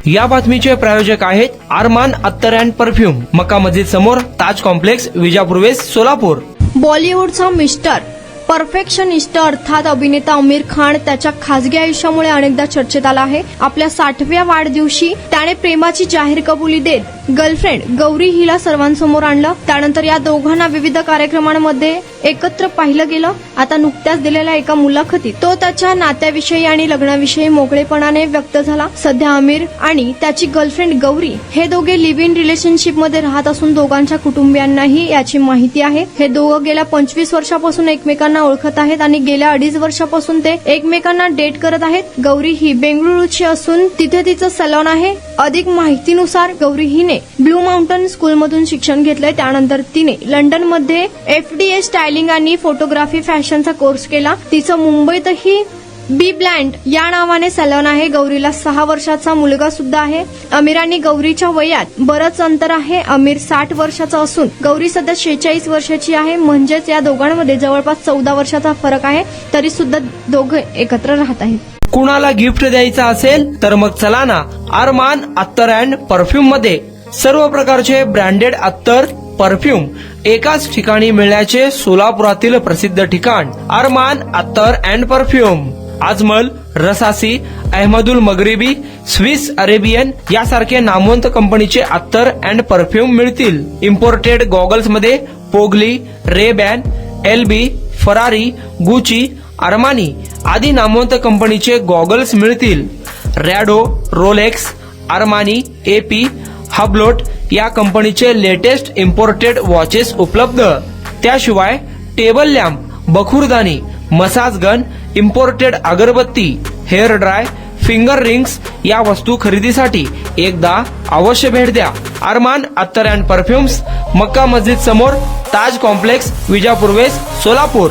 या बातमीचे प्रायोजक आहेत अरमान अत्तर अँड परफ्यूम, मक्का मस्जिद समोर, ताज कॉम्प्लेक्स, विजापूर वेस्ट, सोलापूर। बॉलिवूडचा मिस्टर परफेक्शनिस्ट अर्थात अभिनेता आमिर खान त्याच्या खासगी आयुष्यामुळे अनेकदा चर्चेत आला आहे। आपल्या 60व्या वाढदिवशी त्याने प्रेमाची जाहीर कबुली देत गर्लफ्रेंड गौरी हिला सर्वांसमोर आणलं। त्यानंतर या दोघांना विविध कार्यक्रमांमध्ये एकत्र पाहिलं गेलं। आता नुकत्याच दिलेल्या एका मुलाखतीत तो त्याच्या नात्याविषयी आणि लग्नाविषयी मोकळेपणाने व्यक्त झाला। सध्या आमिर आणि त्याची गर्लफ्रेंड गौरी हे दोघे लिव्ह इन रिलेशनशिपमध्ये राहत असून दोघांच्या कुटुंबियांनाही याची माहिती आहे। हे दोघं गेल्या 25 वर्षापासून एकमेकांना ओळखत आहेत आणि गेल्या 2.5 वर्षापासून ते एकमेकांना डेट करत आहेत। गौरी ही बेंगळुरूची असून तिथे तिचं सलॉन आहे। अधिक माहितीनुसार गौरी हिने ब्लू माउंटन स्कूलमधून शिक्षण घेतलंय। त्यानंतर तिने लंडनमध्ये FDA स्टायलिंग आणि फोटोग्राफी फॅशनचा कोर्स केला। तिचं मुंबईतही बी ब्लँड या नावाने सलॉन आहे। गौरीला 6 वर्षाचा मुलगा सुद्धा आहे। आमिर आणि गौरीच्या वयात बरंच अंतर आहे। आमिर 60 वर्षाचा असून गौरी सध्या 46 वर्षाची आहे। म्हणजेच या दोघांमध्ये जवळपास 14 वर्षाचा फरक आहे। तरी सुद्धा दोघे एकत्र राहत आहेत। कुणाला गिफ्ट द्यायचं असेल तर मग चला ना अरमान अत्तर अँड परफ्यूम मध्ये। सर्व प्रकारचे ब्रँडेड अत्तर परफ्यूम एकाच ठिकाणी मिळण्याचे सोलापुरातील प्रसिद्ध ठिकाण अरमान अत्तर and perfume. Ajmal, Rasasi, Ahmed al Maghribi, Swiss Arabian यासारखे नामवंत कंपनीचे अत्तर अँड परफ्यूम मिळतील। इम्पोर्टेड गॉगल्स मध्ये पोगली, Rayban, LB, Ferrari, Gucci, Armani आदी नामवंत कंपनीचे गॉगल्स मिळतील। Rado, Rolex, Armani, AP, Hublot या कंपनीचे लेटेस्ट इम्पोर्टेड वॉचेस उपलब्ध। त्याशिवाय टेबल लॅम्प, बखुरदानी, मसाज गन, इम्पोर्टेड अगरबत्ती, हेअर ड्राय, फिंगर रिंग्स या वस्तू खरेदीसाठी एकदा अवश्य भेट द्या। अरमान अत्तर अँड परफ्यूम्स, मक्का मस्जिद समोर, ताज कॉम्प्लेक्स, विजापूर वेस्ट, सोलापूर।